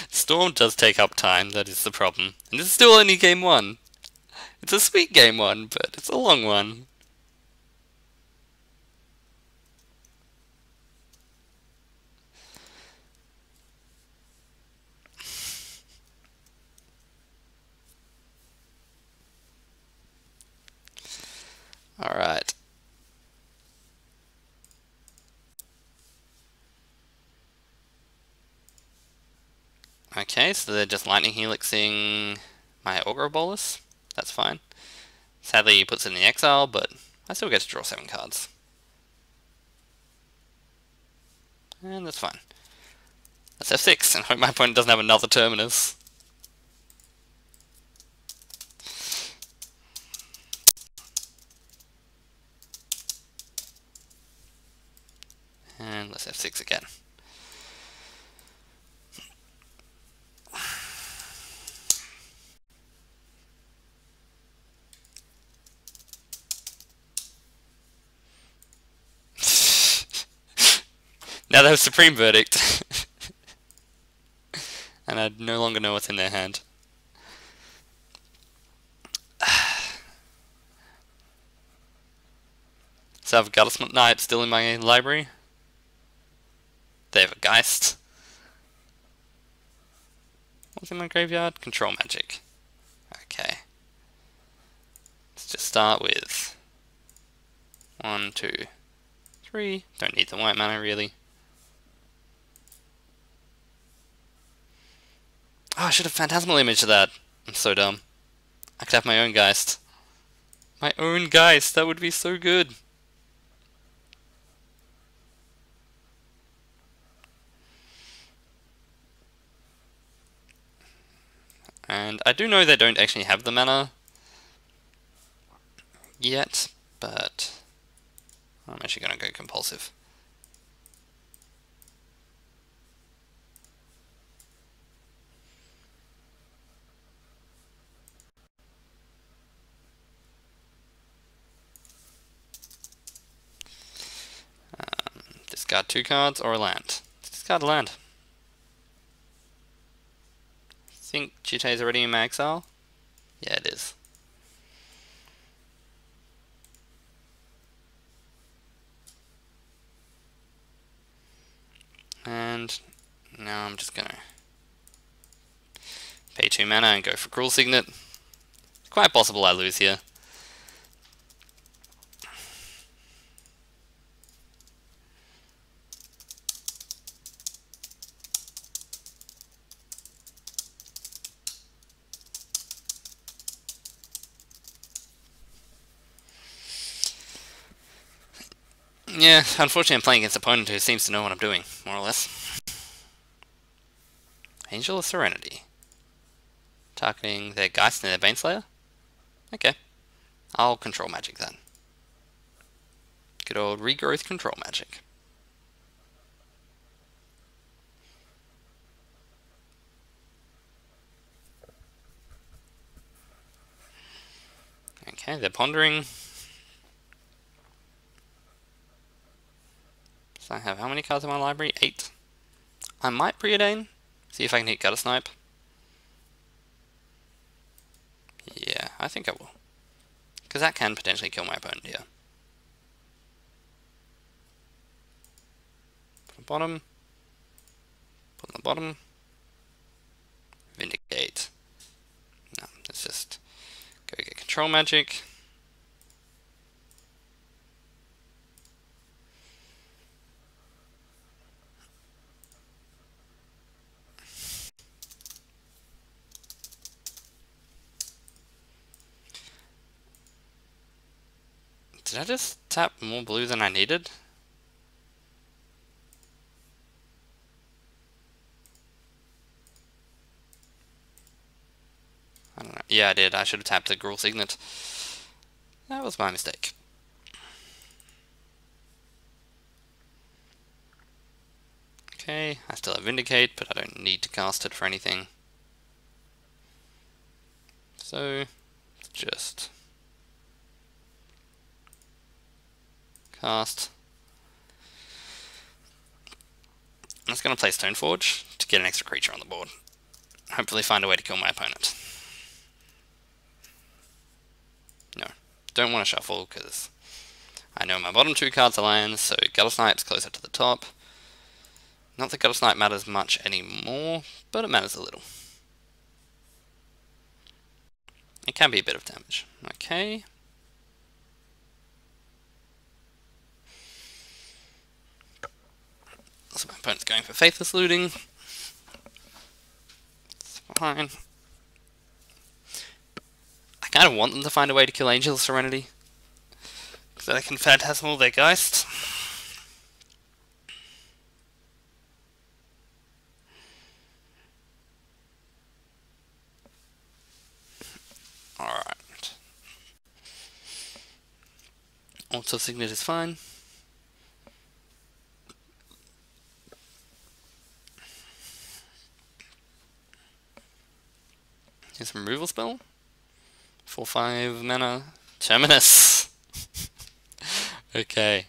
Storm does take up time, that is the problem. And this is still only game 1. It's a sweet game 1, but it's a long one. Alright. Okay, so they're just Lightning Helixing my Augro Bolus. That's fine. Sadly, he puts it in the exile, but I still get to draw 7 cards. And that's fine. That's F6, and I hope my opponent doesn't have another Terminus. And let's F6 again. Now they have Supreme Verdict. And I no longer know what's in their hand. So I have a Goddess Knight still in my library. They have a Geist. What's in my graveyard? Control Magic. Okay. Let's just start with 1, 2, 3. Don't need the white mana really. Oh, I should have Phantasmal Image that. I'm so dumb. I could have my own Geist. My own Geist, that would be so good. And I do know they don't actually have the mana yet, but I'm actually going to go compulsive. Discard 2 cards or a land. Discard a land. I think Chite is already in my exile. Yeah, it is. And now I'm just gonna pay 2 mana and go for Cruel Signet. It's quite possible I lose here. Yeah, unfortunately I'm playing against an opponent who seems to know what I'm doing, more or less. Angel of Serenity. Targeting their Geist and their Baneslayer? Okay. I'll Control Magic then. Good old Regrowth Control Magic. Okay, they're pondering. So I have how many cards in my library? 8. I might Preordain. See if I can hit Gutter Snipe. Yeah, I think I will. Because that can potentially kill my opponent here. Put on the bottom. Put on the bottom. Vindicate. No, let's just go get Control Magic. Did I just tap more blue than I needed? I don't know. Yeah, I did. I should have tapped the Gruul Signet. That was my mistake. Okay, I still have Vindicate, but I don't need to cast it for anything. So, just cast. I'm just going to play Stoneforge to get an extra creature on the board. Hopefully find a way to kill my opponent. No, don't want to shuffle because I know my bottom two cards are lands, so Guttersnipe's closer to the top. Not that Guttersnipe matters much anymore, but it matters a little. It can be a bit of damage. Okay. So my opponent's going for Faithless Looting. It's fine. I kind of want them to find a way to kill Angel of Serenity, so they can Phantasmal their Geist. Alright. Auto Signet is fine. Here's a removal spell. 4/5 mana. Terminus! Okay.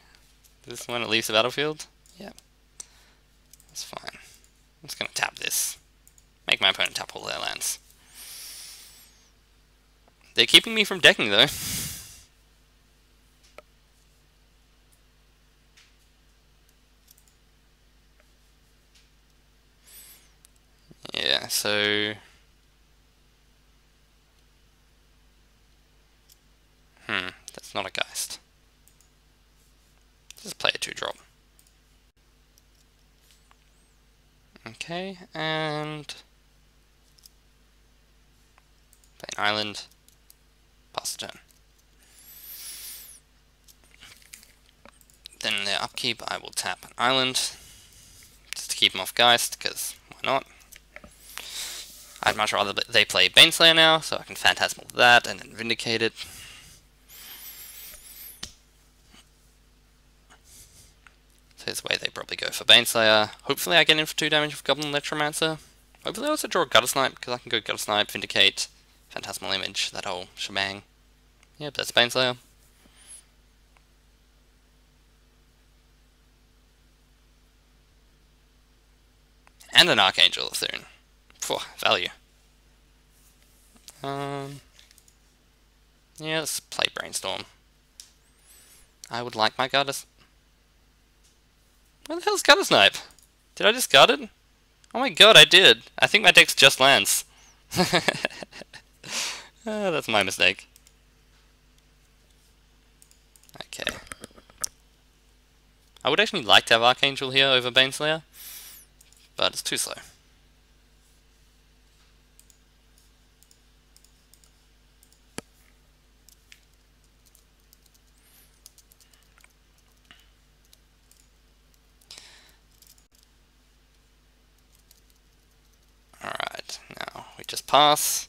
This one it leaves the battlefield? Yeah. That's fine. I'm just gonna tap this. Make my opponent tap all their lands. They're keeping me from decking though. Yeah, so... that's not a Geist. Just play a 2-drop. Okay, and... play an island. Pass the turn. Then in their upkeep I will tap an island, just to keep them off Geist, because why not? I'd much rather they play Baneslayer now, so I can Phantasmal that and then Vindicate it. So this way they probably go for Baneslayer. Hopefully I get in for 2 damage with Goblin Electromancer. Hopefully I also draw a Guttersnipe, because I can go Guttersnipe, Vindicate, Phantasmal Image, that whole shebang. Yep, that's Baneslayer. And an Archangel of Thune. Phew, value. Yeah, let's play Brainstorm. I would like my Gutters. Where the hell's Guttersnipe? Did I discard it? Oh my god, I did. I think my deck's just lands. That's my mistake. Okay. I would actually like to have Archangel here over Baneslayer, but it's too slow. Alright, now we just pass.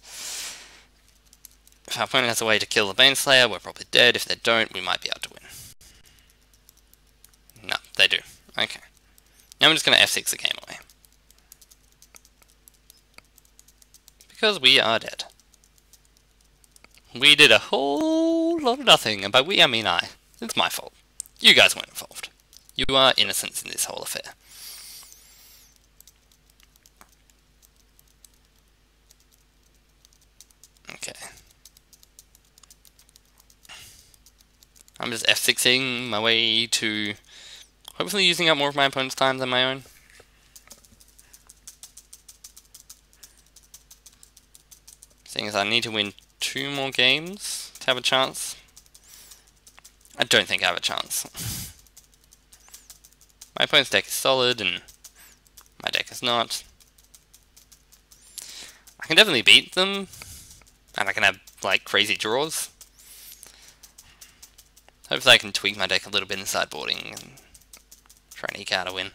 If our opponent has a way to kill the Baneslayer, we're probably dead. If they don't, we might be able to win. No, they do. Okay. Now I'm just going to F6 the game away. Because we are dead. We did a whole lot of nothing, and by we I mean I. It's my fault. You guys weren't involved. You are innocents in this whole affair. Okay. I'm just F6ing my way to hopefully using up more of my opponent's time than my own. Seeing as I need to win 2 more games to have a chance. I don't think I have a chance. My opponent's deck is solid and my deck is not. I can definitely beat them, and I can have like crazy draws. Hopefully I can tweak my deck a little bit in sideboarding and try and eke out a win.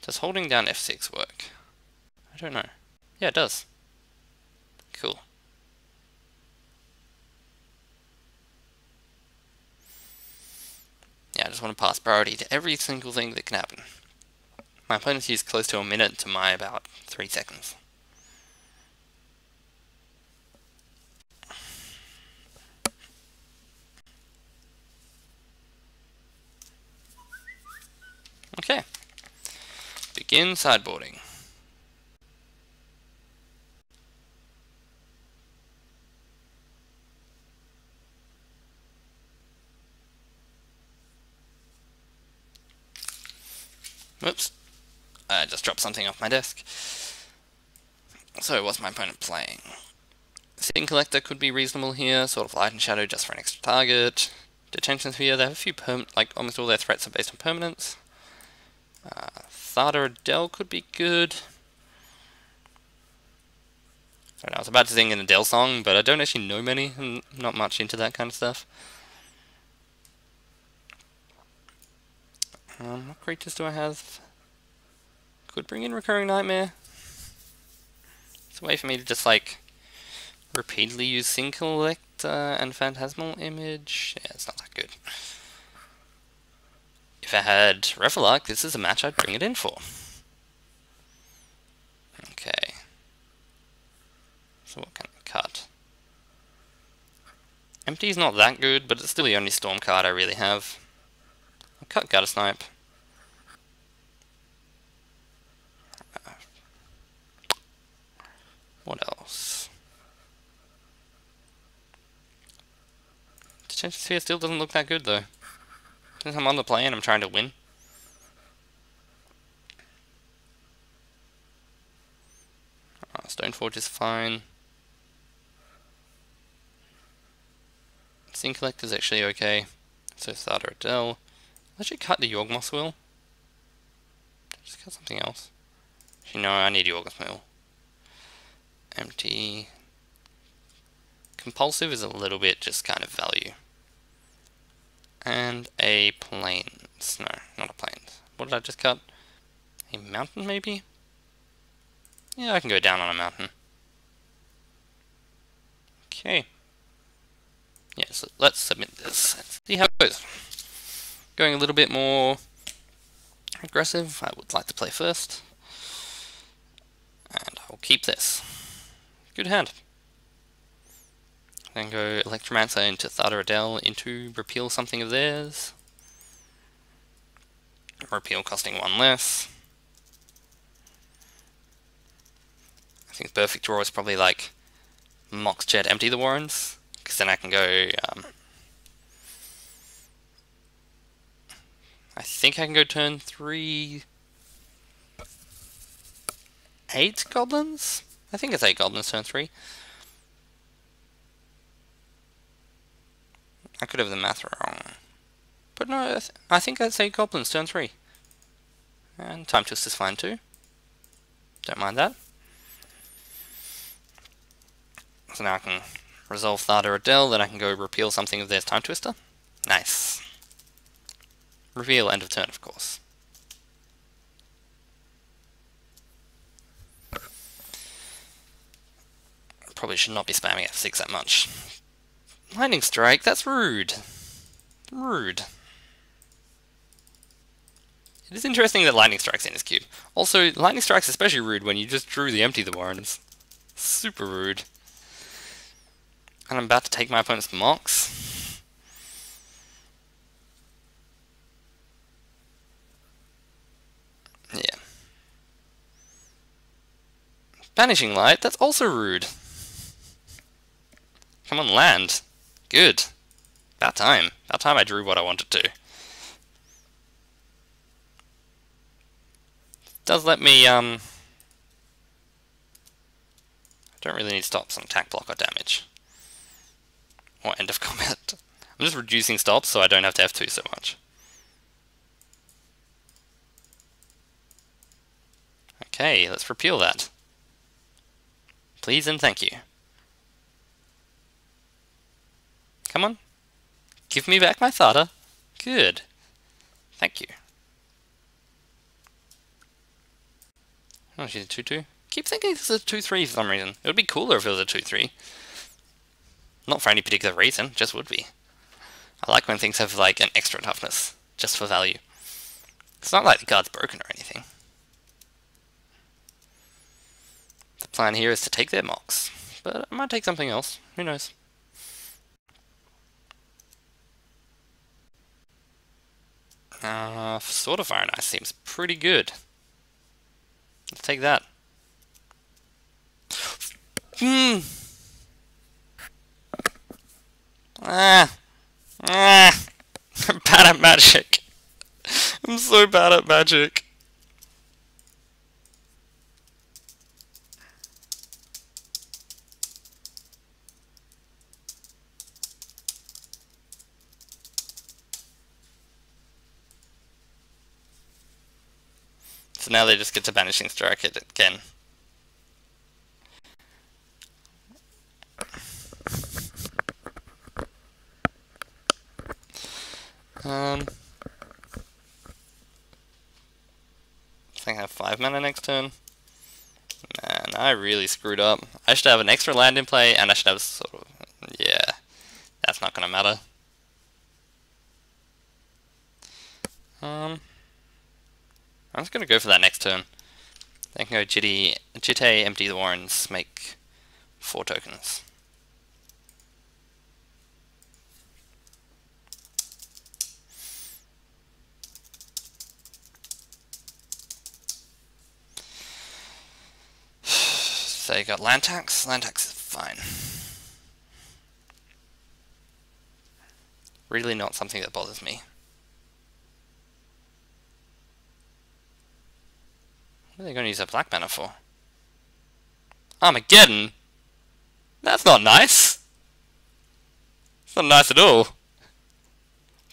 Does holding down F6 work? I don't know. Yeah, it does. Cool. Yeah, I just want to pass priority to every single thing that can happen. My opponent's used close to a minute to my about 3 seconds. Okay. Begin sideboarding. Whoops. I just dropped something off my desk. So, what's my opponent playing? Sin Collector could be reasonable here, sort of Light and Shadow just for an extra target. Detention Sphere, they have a few almost all their threats are based on permanents. Thada Adele could be good. I don't know, I was about to sing an Adele song, but I don't actually know many. I'm not much into that kind of stuff. What creatures do I have? Could bring in Recurring Nightmare. It's a way for me to just, like, repeatedly use Sin Collector and Phantasmal Image. Yeah, it's not that good. If I had Revelark, this is a match I'd bring it in for. Okay. So what can I cut? Empty's not that good, but it's still the only Storm card I really have. I'll cut Gutter Snipe. What else? Detention Sphere still doesn't look that good though. Since I'm on the play and I'm trying to win. Stoneforge is fine. Sin Collector's actually okay. So Thada Adele. I'll actually cut the Yawgmoth's Will. Just cut something else. Actually, no, I need Yawgmoth's Will. Empty. Compulsive is a little bit just kind of value. And a Plains. No, not a Plains. What did I just cut? A Mountain, maybe? Yeah, I can go down on a Mountain. Okay. Yeah, so let's submit this and see how it goes. Going a little bit more aggressive, I would like to play first. And I will keep this. Good hand. Then go Electromancer into Thada Adele into repeal something of theirs. Repeal costing 1 less. I think the perfect draw is probably like Mox Jet empty the Warrens, because then I can go I think I can go turn 3 8 goblins? I think it's 8 goblins turn 3. I could have the math wrong. But no, I think that's 8 goblins turn 3. And Time Twist is fine too. Don't mind that. So now I can resolve Thada Adele, then I can go repeal something of theirs Time Twister. Nice. Reveal end of turn, of course. Probably should not be spamming F6 that much. Lightning Strike, that's rude. Rude. It is interesting that Lightning Strike's in his cube. Also, Lightning Strike's especially rude when you just drew the Empty the Warrens. Super rude. And I'm about to take my opponent's Mox. Yeah. Banishing Light, that's also rude. Come on, land. Good. About time. About time I drew what I wanted to. Does let me, I don't really need stops on attack, block, or damage. Or end of combat. I'm just reducing stops so I don't have to F2 so much. Okay, let's repeal that. Please and thank you. Come on. Give me back my Thada. Good. Thank you. Oh, she's a 2-2. Keep thinking this is a 2-3 for some reason. It would be cooler if it was a 2-3. Not for any particular reason, just would be. I like when things have like an extra toughness, just for value. It's not like the card's broken or anything. The plan here is to take their mocks, but I might take something else. Who knows? Sword of Fire and Ice seems pretty good. Let's take that. I'm bad at magic. I'm so bad at magic. So now they just get to Banishing Strike it again. I think I have 5 mana next turn. Man, I really screwed up. I should have an extra land in play, and I should have sort of... Yeah, that's not gonna matter. I'm just gonna go for that next turn. Then can go Jitte, empty the Warrens, make 4 tokens. So you got land tax. Land tax is fine. Really not something that bothers me. What are they going to use a black mana for? Armageddon? That's not nice. It's not nice at all.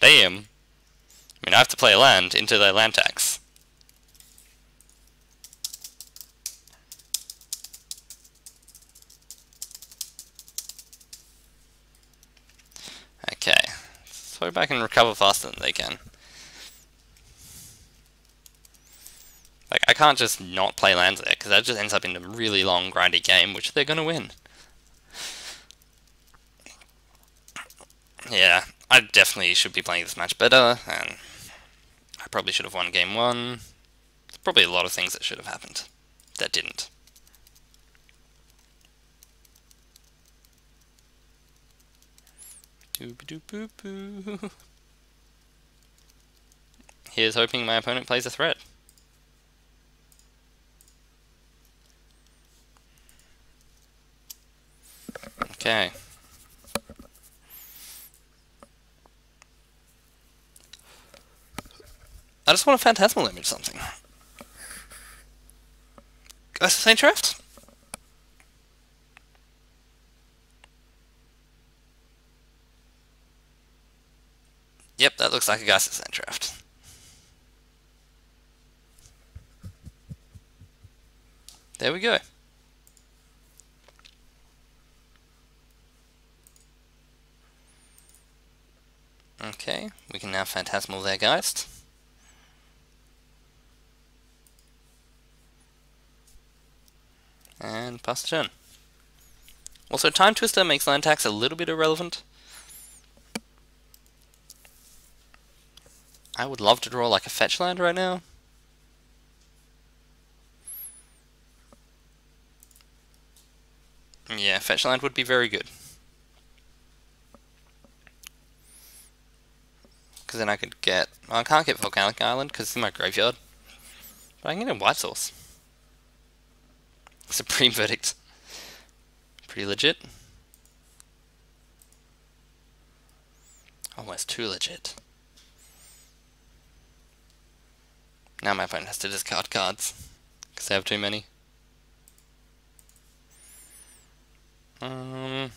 Damn. I mean, I have to play a land into their land tax. Okay. Let's hope I can recover faster than they can. Like, I can't just not play lands there, because that just ends up in a really long, grindy game, which they're going to win. Yeah, I definitely should be playing this match better, and I probably should have won game 1. There's probably a lot of things that should have happened that didn't. Doop-a-doop-boop-boo. Here's hoping my opponent plays a threat. Okay. I just want a Phantasmal Image something. Ghost of Saint Draft? Yep, that looks like a Ghost of Saint Draft. There we go. Okay, we can now Phantasmal their Geist. And pass the turn. Also, Time Twister makes land tax a little bit irrelevant. I would love to draw like a fetch land right now. Yeah, fetch land would be very good. Because then I could get... Well, I can't get Volcanic Island because it's in my graveyard. But I can get a White Source. Supreme Verdict. Pretty legit. Almost too legit. Now my opponent has to discard cards. Because they have too many. Don't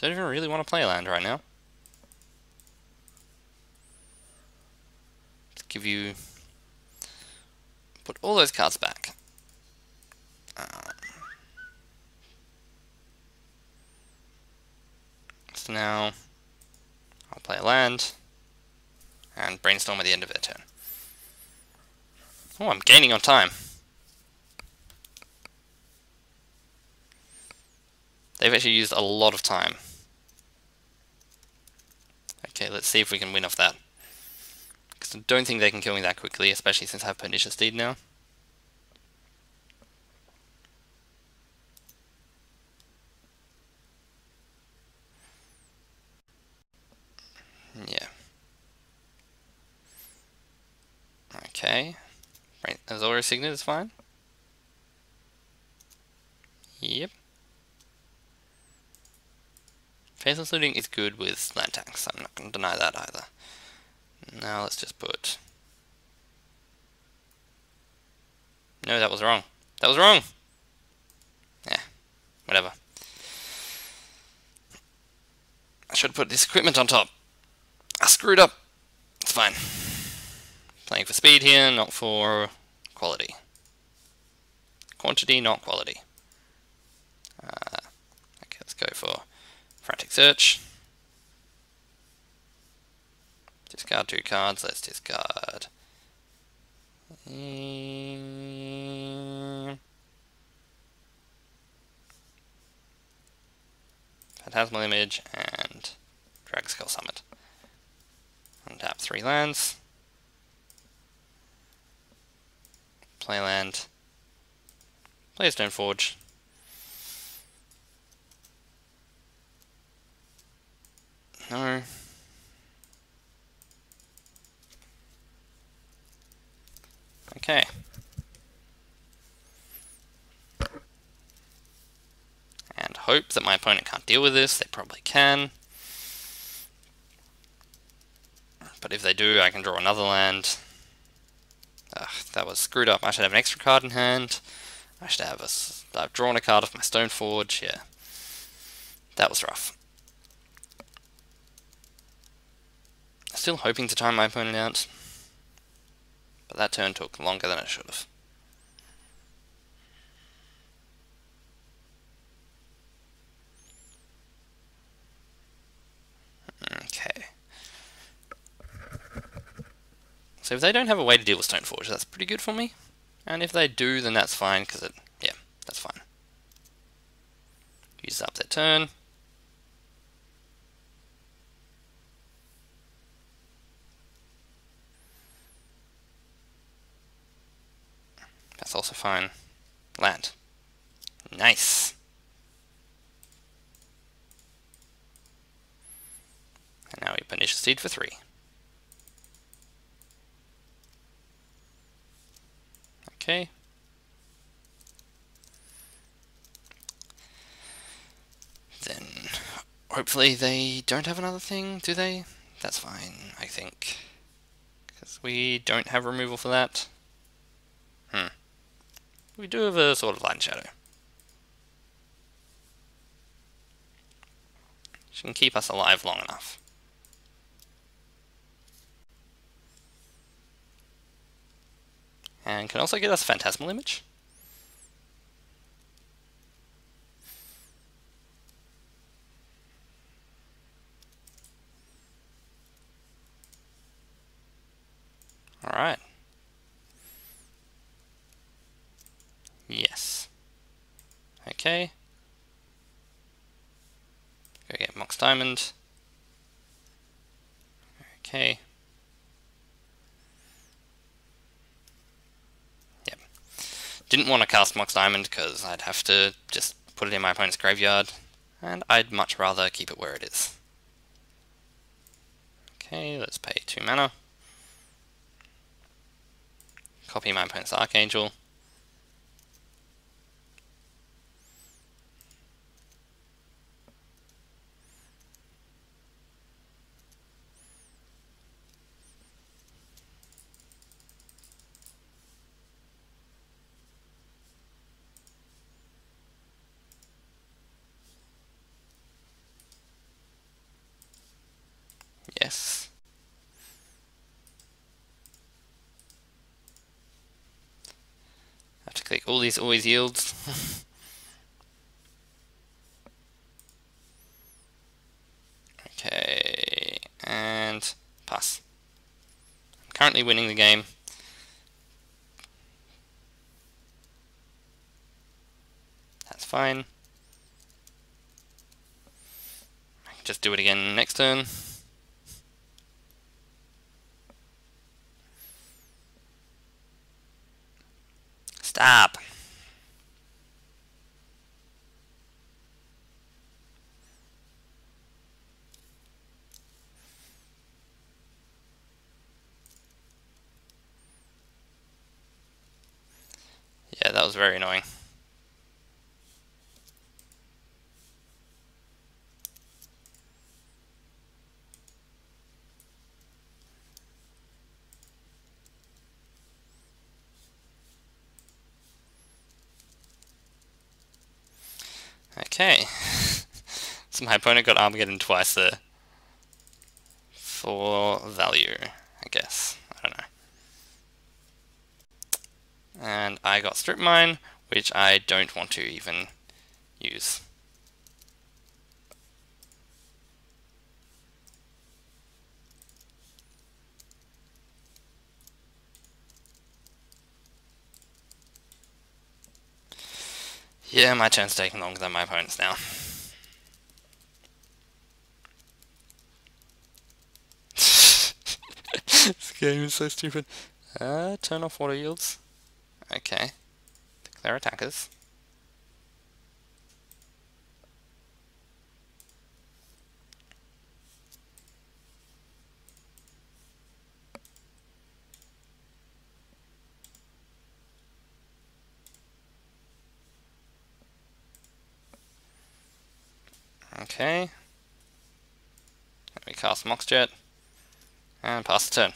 even really want to play a land right now. Let's give you... Put all those cards back. So now I'll play a land and brainstorm at the end of their turn. Oh, I'm gaining on time. They've actually used a lot of time. Okay, let's see if we can win off that. Because I don't think they can kill me that quickly, especially since I have Pernicious Steed now. Yeah. Okay. Right, Azora Signet is fine. Yep. Faceless Looting is good with land tanks, I'm not going to deny that either. Now let's just put... No, that was wrong. That was wrong! Yeah, whatever. I should have put this equipment on top. I screwed up. It's fine. Playing for speed here, not for quality. Quantity, not quality. Okay, let's go for Frantic Search. Discard 2 cards, let's discard... Phantasmal Image and Dragon Summit. Untap 3 lands. Play land. Play a Stoneforge. No. Okay. And hope that my opponent can't deal with this. They probably can. But if they do, I can draw another land. Ugh, that was screwed up. I should have an extra card in hand. I should have I've drawn a card off my Stoneforge. Yeah. That was rough. Still hoping to time my opponent out. But that turn took longer than it should have. Okay. So if they don't have a way to deal with Stoneforge, that's pretty good for me. And if they do, then that's fine, because yeah, that's fine. Use up their turn. That's also fine. Land. Nice. And now we Pernicious Steed for 3. Okay. Then hopefully they don't have another thing, do they? That's fine, I think. Because we don't have removal for that. We do have a Sword of Light and Shadow. Which can keep us alive long enough. And can also get us Phantasmal Image. Alright. Yes. Okay. Go get Mox Diamond. Okay. Yep. Didn't want to cast Mox Diamond because I'd have to just put it in my opponent's graveyard, and I'd much rather keep it where it is. Okay, let's pay 2 mana. Copy my opponent's Archangel. Yes. Have to click all these always yields. Okay, and pass. I'm currently winning the game. That's fine. I can just do it again next turn. Stop. Yeah, that was very annoying. Okay. So my opponent got Armageddon twice there. For value, I guess. I don't know. And I got Strip Mine, which I don't want to even use. Yeah, my turn's taking longer than my opponent's now. This game is so stupid. Turn off water yields. Okay. Declare attackers. Okay. Let me cast Moxjet. And pass the turn.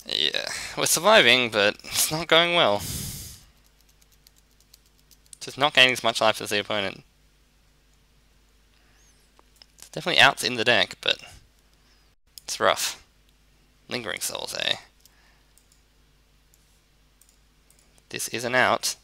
Yeah, we're surviving, but it's not going well. Just not gaining as much life as the opponent. It's definitely outs in the deck, but it's rough. Lingering Souls, eh? This is an out.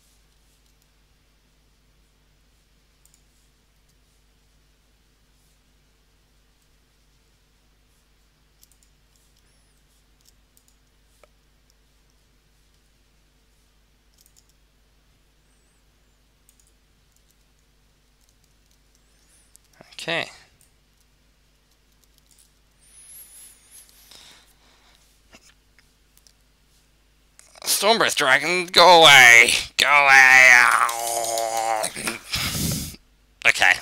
Okay. Stormbreath Dragon, go away! Go away! Okay.